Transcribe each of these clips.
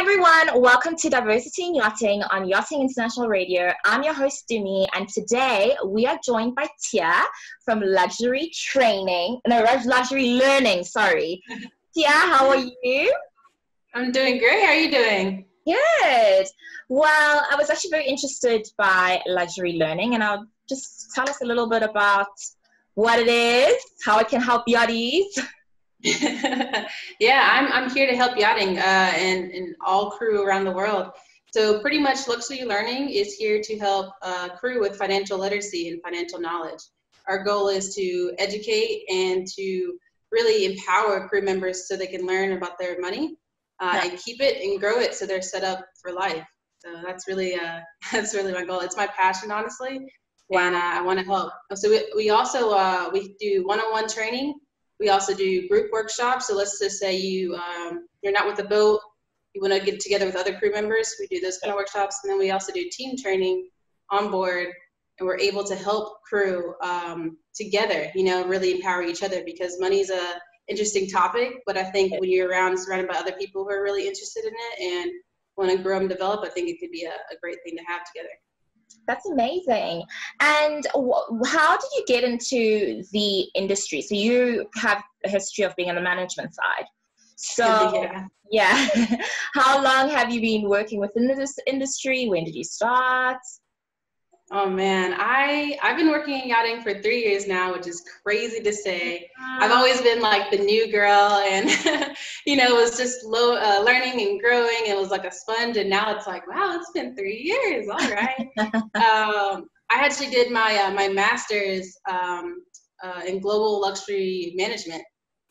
everyone, welcome to Diversity in Yachting on Yachting International Radio. I'm your host Tumi, and today we are joined by Tia from Luxury Learning. Tia, how are you? I'm doing great. How are you doing? Good. Well, I was actually very interested by Luxury Learning, and I'll just tell us a little bit about what it is, how it can help yachties. Yeah, I'm here to help yachting and all crew around the world. So pretty much Luxury Learning is here to help crew with financial literacy and financial knowledge. Our goal is to educate and to really empower crew members so they can learn about their money and keep it and grow it so they're set up for life. So that's really my goal. It's my passion, honestly. Wow. And I want to help. So we also we do one-on-one training. We also do group workshops. So let's just say you're not with the boat, you want to get together with other crew members. We do those kind of workshops. And then we also do team training on board, and we're able to help crew together, really empower each other, because money's a interesting topic. But I think when you're surrounded by other people who are really interested in it and want to grow and develop, I think it could be a great thing to have together. That's amazing. And how did you get into the industry? So you have a history of being on the management side. So yeah. How long have you been working within this industry? When did you start? Oh man, I've been working in yachting for 3 years now, which is crazy to say. I've always been like the new girl, and it was just learning and growing. It was like a sponge, and now it's like, wow, it's been 3 years. All right. I actually did my master's in global luxury management.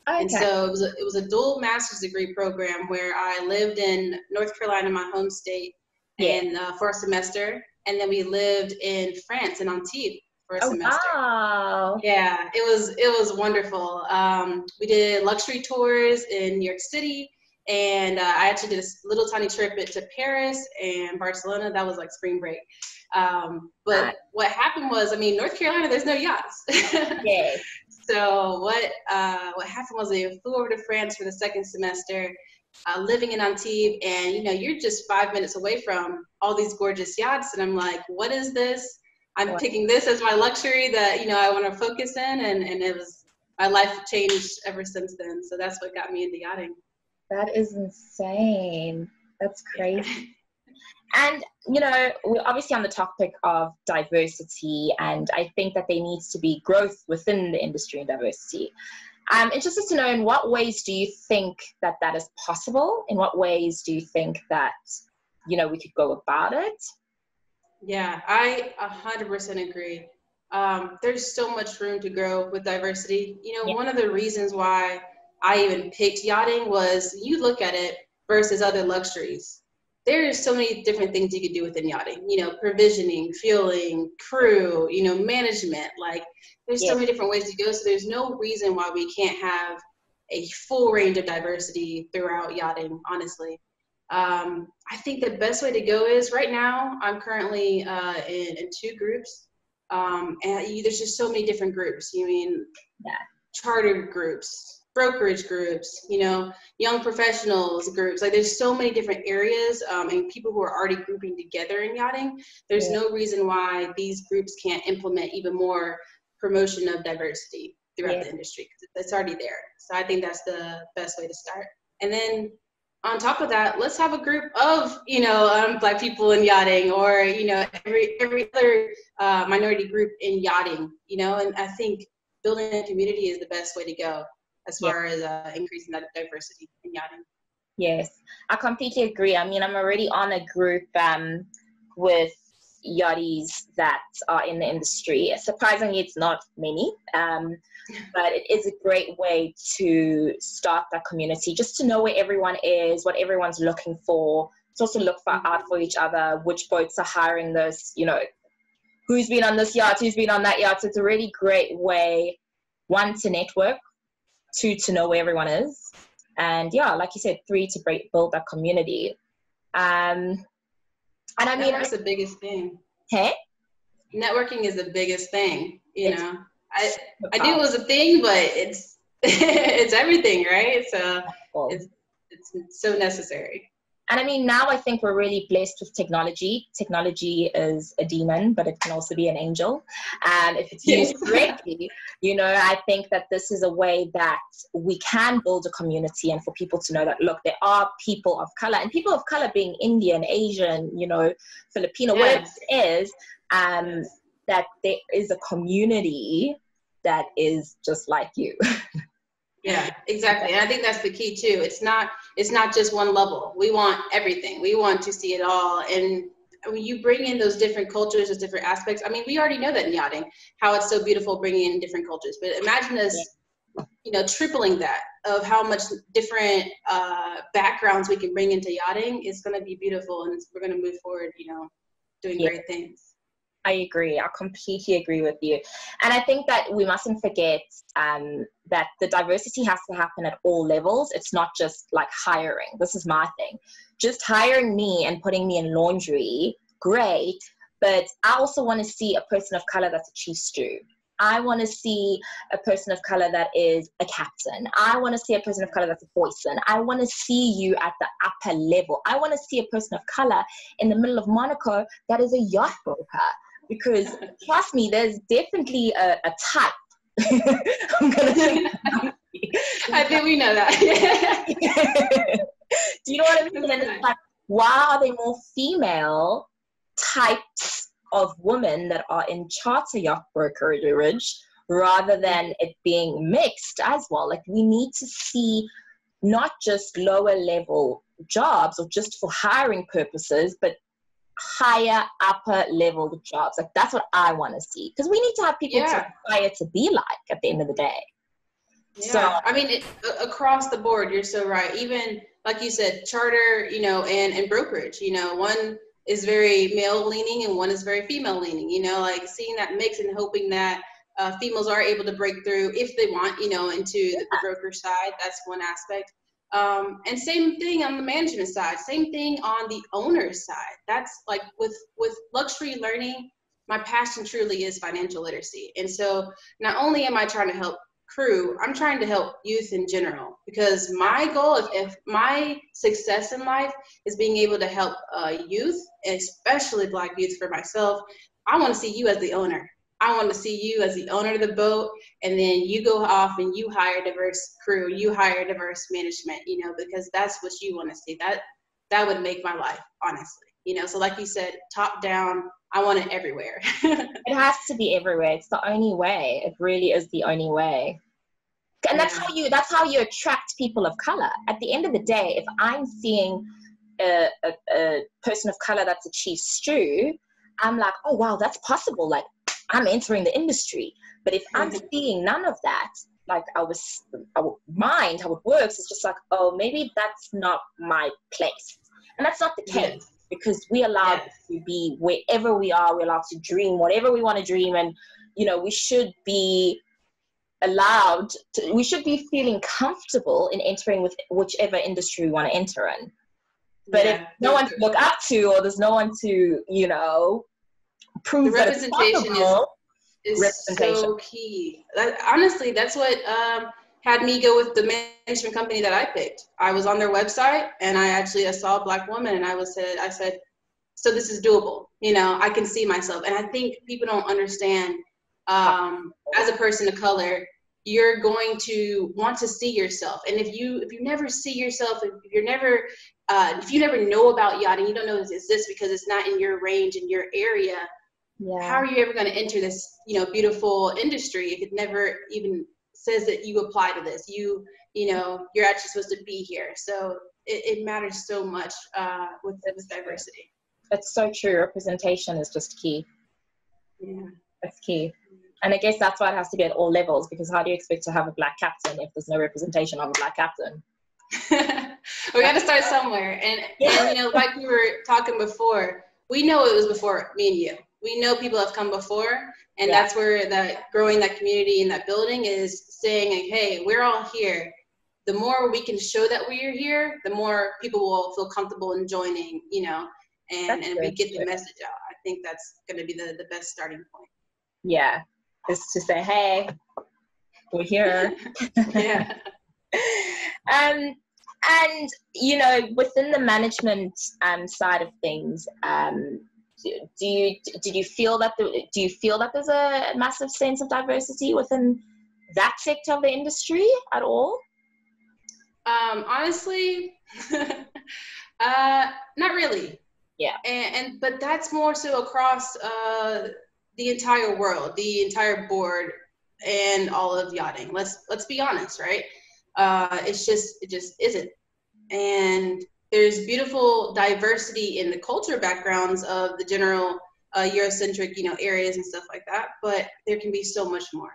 Okay. And so it was a dual master's degree program where I lived in North Carolina, my home state, and for a semester. And then we lived in France and Antibes for a semester. Wow. Yeah, it was wonderful. We did luxury tours in New York City, and I actually did a little tiny trip to Paris and Barcelona. That was like spring break. But what happened was, North Carolina, there's no yachts. Yeah. So what happened was they flew over to France for the second semester. Living in Antibes, and you're just 5 minutes away from all these gorgeous yachts, and I'm like, what is this? I'm picking this as my luxury that I want to focus in, and it was, my life changed ever since then. So that's what got me into yachting. That is insane. That's crazy. And we're obviously on the topic of diversity, and I think that there needs to be growth within the industry and diversity. I'm interested to know, in what ways do you think that is possible? In what ways do you think that, we could go about it? Yeah, I 100% agree. There's so much room to grow with diversity. One of the reasons why I even picked yachting was, you look at it versus other luxuries. There's so many different things you could do within yachting, provisioning, fueling, crew, management, there's so many different ways to go. So there's no reason why we can't have a full range of diversity throughout yachting, honestly. I think the best way to go is, right now, I'm currently in 2 groups. And there's just so many different groups. Charter groups, brokerage groups, young professionals groups. There's so many different areas and people who are already grouping together in yachting. There's no reason why these groups can't implement even more promotion of diversity throughout the industry, because it's already there. So I think that's the best way to start. And then on top of that, let's have a group of, Black people in yachting, or, every other minority group in yachting, and I think building a community is the best way to go as far as increasing that diversity in yachting. Yes, I completely agree. I'm already on a group with yachties that are in the industry. Surprisingly, it's not many, but it is a great way to start that community, just to know where everyone is, what everyone's looking for. To also look out for each other, which boats are hiring this, who's been on this yacht, who's been on that yacht. So it's a really great way, 1, to network, 2, to know where everyone is, and like you said, 3, to build that community. And that's the biggest thing. Hey? Networking is the biggest thing, I knew it was a thing, but it's it's everything, right? So it's so necessary. And I mean, now I think we're really blessed with technology. Technology is a demon, but it can also be an angel. And if it's used correctly, you know, I think that this is a way that we can build a community and for people to know that, look, there are people of color, and people of color being Indian, Asian, you know, Filipino, whatever it is, that there is a community that is just like you. Yeah, exactly. And I think that's the key too. It's not just one level. We want everything. We want to see it all. And when you bring in those different cultures, those different aspects, I mean, we already know that in yachting, how it's so beautiful bringing in different cultures. But imagine us, you know, tripling that of how much different backgrounds we can bring into yachting. It's going to be beautiful, and we're going to move forward, you know, doing great things. I agree. I completely agree with you. And I think that we mustn't forget that the diversity has to happen at all levels. It's not just like hiring. This is my thing. Just hiring me and putting me in laundry, great. But I also want to see a person of color that's a chief stew. I want to see a person of color that is a captain. I want to see a person of color that's a boatswain. I want to see you at the upper level. I want to see a person of color in the middle of Monaco that is a yacht broker. Because trust me, there's definitely a type. I'm gonna say I think we know that. Do you know what I mean? And it's like, why are there more female types of women that are in charter yacht brokerage rather than it being mixed as well? Like, we need to see not just lower level jobs or just for hiring purposes, but higher upper level jobs. Like, that's what I want to see, because we need to have people to aspire to be like at the end of the day. So I mean, across the board, you're so right. Even like you said, charter, you know, and brokerage, you know, one is very male leaning and one is very female leaning, you know, like seeing that mix and hoping that females are able to break through if they want, you know, into the broker side. That's one aspect. And same thing on the management side, same thing on the owner's side. That's like with luxury learning, my passion truly is financial literacy. And so not only am I trying to help crew, I'm trying to help youth in general, because my goal, if my success in life is being able to help youth, especially Black youth for myself, I want to see you as the owner. I want to see you as the owner of the boat, and then you go off and you hire diverse crew, you hire diverse management, you know, because that's what you want to see. That would make my life, honestly, you know. So like you said, top down, I want it everywhere. It has to be everywhere. It's the only way. It really is the only way. And that's how you attract people of color. At the end of the day, if I'm seeing a person of color that's a chief stew, I'm like, oh wow, that's possible. Like, I'm entering the industry. But if I'm seeing none of that, like our mind, how it works, is just like, oh, maybe that's not my place. And that's not the case, because we allowed to be wherever we are. We're allowed to dream whatever we want to dream. And, you know, we should be we should be feeling comfortable in entering with whichever industry we want to enter in. But if no one to look up to, or there's no one to, you know, prove the representation is so key. Honestly, that's what had me go with the management company that I picked. I was on their website, and I saw a Black woman, and I said, so this is doable. You know, I can see myself. And I think people don't understand, as a person of color, you're going to want to see yourself. And if you never see yourself, if you never know about yachting, you don't know it's this because it's not in your range, in your area. How are you ever going to enter this, you know, beautiful industry if it never even says that you apply to this? You know, you're actually supposed to be here. So it matters so much with diversity. That's so true. Representation is just key. Yeah, that's key. And I guess that's why it has to be at all levels, because how do you expect to have a Black captain if there's no representation of a Black captain? We got to start somewhere. And you know, like we were talking before, we know it was before me and you. We know people have come before, and that's where growing that community and that building is saying, like, hey, we're all here. The more we can show that we're here, the more people will feel comfortable in joining, you know, and we get the message out. I think that's going to be the best starting point. Yeah, is to say, hey, we're here. Yeah. And, you know, within the management side of things, do you feel that there's a massive sense of diversity within that sector of the industry at all? Honestly, not really. Yeah. But that's more so across the entire world, the entire board, and all of yachting. Let's be honest, right? It just isn't. And there's beautiful diversity in the culture backgrounds of the general Eurocentric, you know, areas and stuff like that. But there can be so much more.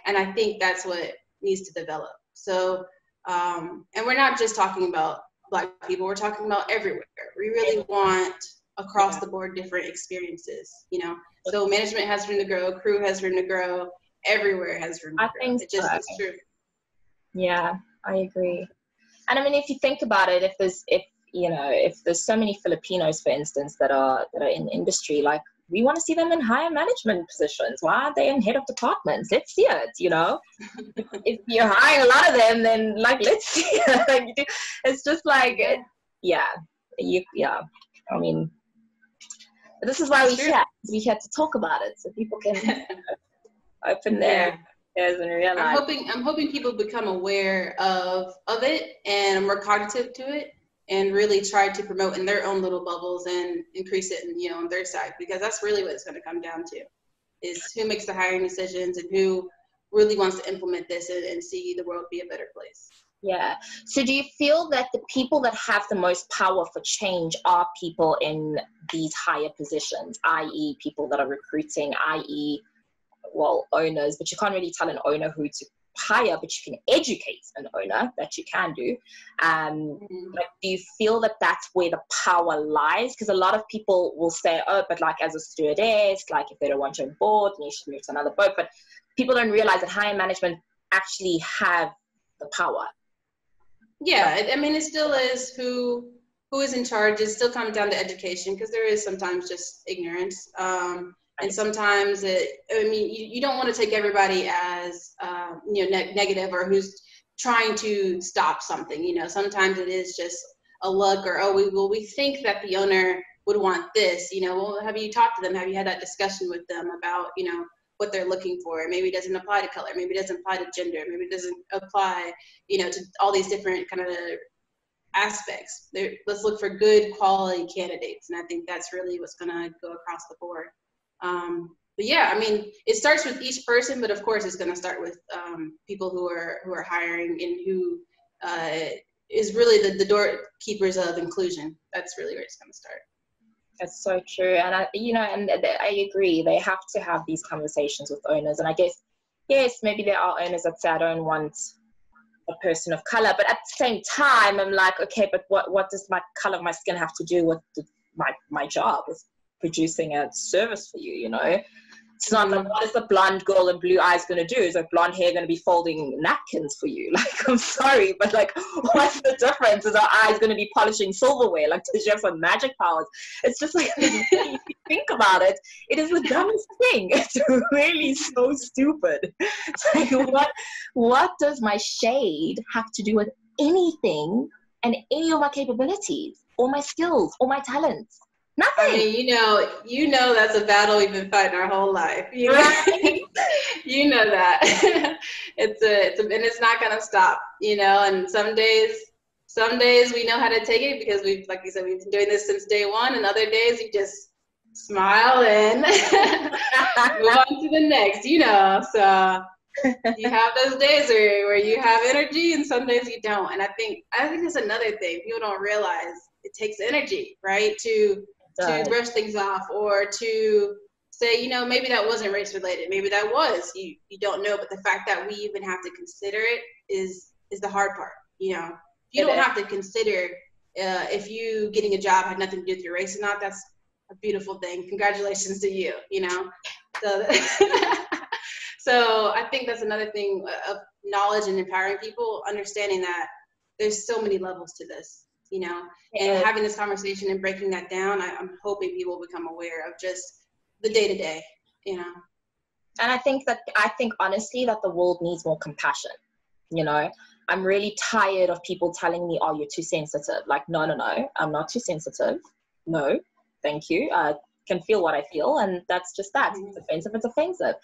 And I think that's what needs to develop. So, and we're not just talking about Black people, we're talking about everywhere. We really want across the board different experiences, you know. So management has room to grow, crew has room to grow, everywhere has room to grow. It just is true. Yeah, I agree. And I mean, if you think about it, if there's so many Filipinos, for instance, that are in industry, like, we want to see them in higher management positions. Why aren't they in head of departments? Let's see it, you know. If you're hiring a lot of them, then like, let's see it. It's just like, I mean, this is why we had to talk about it, so people can open their ears and realize. I'm hoping people become aware of it and more cognitive to it, and really try to promote in their own little bubbles and increase it, you know, on their side, because that's really what it's going to come down to, is who makes the hiring decisions and who really wants to implement this and see the world be a better place. Yeah. So do you feel that the people that have the most power for change are people in these higher positions, i.e. people that are recruiting, i.e. well, owners, but you can't really tell an owner who to hire, but you can educate an owner, that you can do. Like, do you feel that that's where the power lies? Because a lot of people will say, oh, but like, as a stewardess, like, if they don't want you on board, then you should move to another boat. But people don't realize that higher management actually have the power. Yeah, I mean, it still is who is in charge. It still comes down to education, because there is sometimes just ignorance. And sometimes you don't want to take everybody as, you know, negative, or who's trying to stop something. You know, sometimes it is just a look, or, we think that the owner would want this, you know. Well, have you talked to them? Have you had that discussion with them about, you know, what they're looking for? Maybe it doesn't apply to color. Maybe it doesn't apply to gender. Maybe it doesn't apply, you know, to all these different kind of aspects. Let's look for good quality candidates. And I think that's really what's going to go across the board. But yeah, I mean, it starts with each person, but of course it's going to start with people who are hiring, and who is really the doorkeepers of inclusion. That's really where it's going to start. That's so true. And I agree. They have to have these conversations with owners. And I guess, yes, maybe there are owners that say, I don't want a person of color, but at the same time, I'm like, okay, but what does my color of my skin have to do with my job, with producing a service for you, you know? It's not like, what is the blonde girl and blue eyes going to do? Is like blonde hair going to be folding napkins for you? Like, I'm sorry, but like, what's the difference? Is our eyes going to be polishing silverware? Like, does she have some magic powers? It's just like, if you think about it, it is the dumbest thing. It's really so stupid. It's like, what does my shade have to do with anything and any of my capabilities or my skills or my talents? Nothing. I mean, you know that's a battle we've been fighting our whole life. You know, you know that. And it's not gonna stop. You know, and some days we know how to take it, because like you said, we've been doing this since day one. And other days you just smile and move on to the next. You know, so you have those days where you have energy, and some days you don't. And I think that's another thing people don't realize. It takes energy, right, to brush things off, or to say, you know, maybe that wasn't race related, maybe that was, you don't know, but the fact that we even have to consider it is the hard part. You know, you don't have to consider if you getting a job had nothing to do with your race or not. That's a beautiful thing. Congratulations to you, you know. So so I think that's another thing of knowledge and empowering people, understanding that there's so many levels to this, you know, and having this conversation and breaking that down. I'm hoping people become aware of just the day-to-day, you know. And I think honestly that the world needs more compassion, you know. I'm really tired of people telling me, oh, you're too sensitive. Like, no, I'm not too sensitive. No, thank you. I can feel what I feel, and that's just that. It's offensive, it's offensive.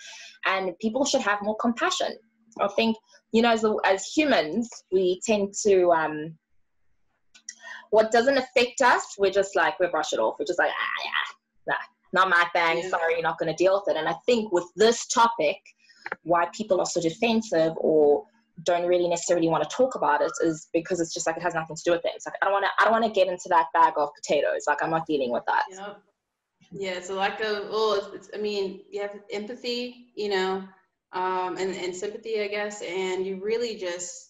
And people should have more compassion. I think, you know, as humans, we tend to, what doesn't affect us, we're just like, we brush it off. We're just like, nah, not my thing. Yeah. Sorry, you're not going to deal with it. And I think with this topic, why people are so defensive or don't really necessarily want to talk about it is because it's just like, it has nothing to do with it. It's like, I don't want to get into that bag of potatoes. Like, I'm not dealing with that. Yep. Yeah. So like I mean, you have empathy, you know, and sympathy, I guess. And you really just,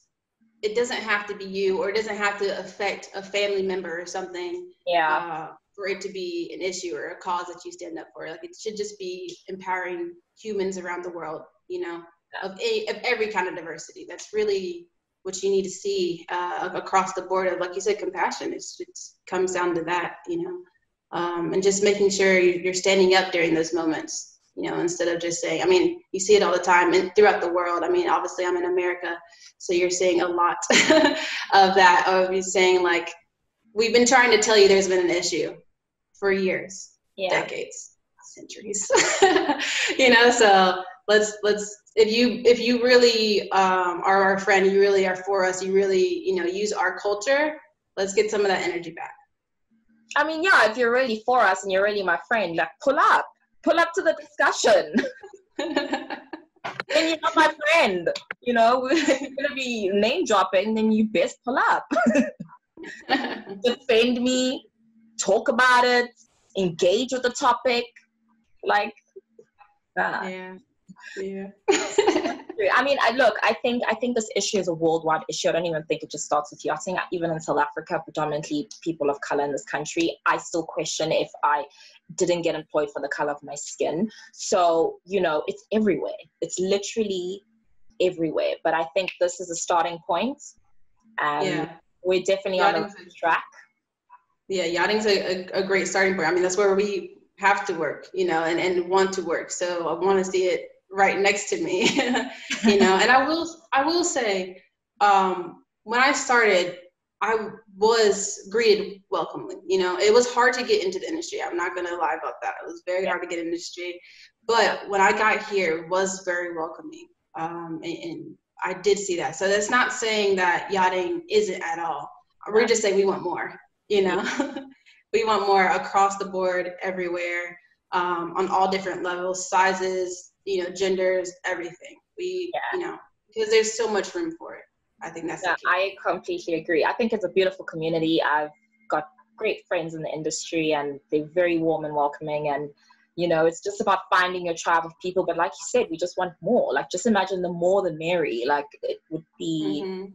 it doesn't have to be you, or it doesn't have to affect a family member or something. Yeah. For it to be an issue or a cause that you stand up for. Like, it should just be empowering humans around the world, you know, of every kind of diversity. That's really what you need to see across the board. Of, like you said, compassion. It comes down to that, you know, and just making sure you're standing up during those moments, you know, instead of just saying, I mean, you see it all the time and throughout the world. I mean, obviously I'm in America, so you're seeing a lot of that, of you saying like, we've been trying to tell you there's been an issue for years, decades, centuries, you know, so let's, if you really are our friend, you really are for us, you really, you know, use our culture, let's get some of that energy back. I mean, yeah, if you're really for us and you're really my friend, like, pull up to the discussion. Then you're not my friend, you know. If you're gonna be name dropping, then you best pull up. Defend me, talk about it, engage with the topic, like yeah. I mean, I think this issue is a worldwide issue. I don't even think it just starts with yachting. Even in South Africa, predominantly people of color in this country, I still question if I didn't get employed for the color of my skin. So, you know, it's everywhere. It's literally everywhere. But I think this is a starting point. We're definitely on the right track. Yeah, yachting's a great starting point. I mean, that's where we have to work, you know, and want to work. So I want to see it right next to me, you know. And I will say, when I started, I was greeted welcomely. You know, it was hard to get into the industry. I'm not going to lie about that. It was very hard to get into the industry. But when I got here, it was very welcoming. And I did see that. So that's not saying that yachting isn't at all. We're just saying we want more, you know. We want more across the board, everywhere, on all different levels, sizes, you know, genders, everything. You know, because there's so much room for it. I think that's the key. I completely agree. I think it's a beautiful community. I've got great friends in the industry, and they're very warm and welcoming. And, you know, it's just about finding your tribe of people. But like you said, we just want more. Like, just imagine the more the merry. Like, it would be,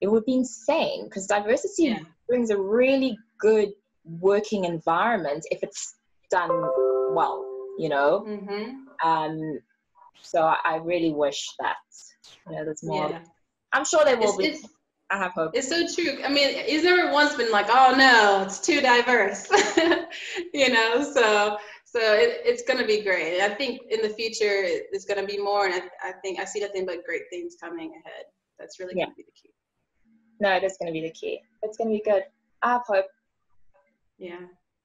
it would be insane, because diversity brings a really good working environment if it's done well, you know. So I really wish that, you know, there's more. I'm sure there will be. I have hope. It's so true. I mean, it's never once been like, oh no, it's too diverse. You know, so it's going to be great. I think in the future it's going to be more, and I think I see nothing but great things coming ahead. That's really going to be the key. No, it is going to be the key. It's going to be good. I have hope. Yeah.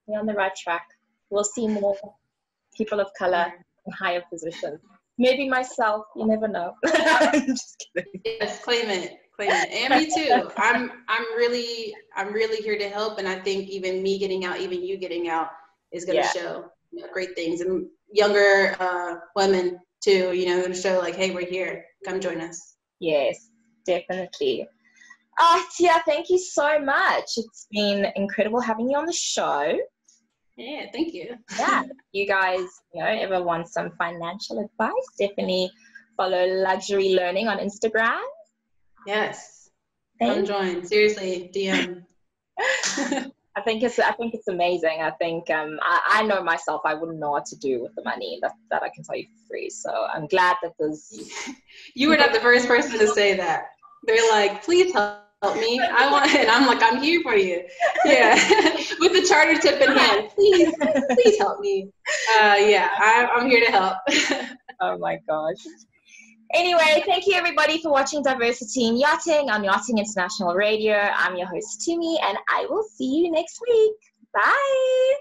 We're on the right track. We'll see more people of color in higher positions. Maybe myself. You never know. I'm just kidding. Yes, claim it. And me too. I'm really here to help, and I think even me getting out, even you getting out, is going to show, you know, great things, and younger women too. You know, going to show like, hey, we're here. Come join us. Yes, definitely. Tia, thank you so much. It's been incredible having you on the show. Yeah, thank you. You guys, you know, ever want some financial advice, definitely follow Luxury Learning on Instagram. Yes. Come join. Seriously, DM. I think it's amazing. I think I know myself, I wouldn't know what to do with the money that I can tell you for free. So I'm glad that there's. You were not the first person to say that. They're like, please help me. And I'm like, I'm here for you. Yeah. With the charter tip in hand. Please help me. I'm here to help. Oh my gosh. Anyway, thank you everybody for watching Diversity in Yachting on Yachting International Radio. I'm your host, Tumi, and I will see you next week. Bye.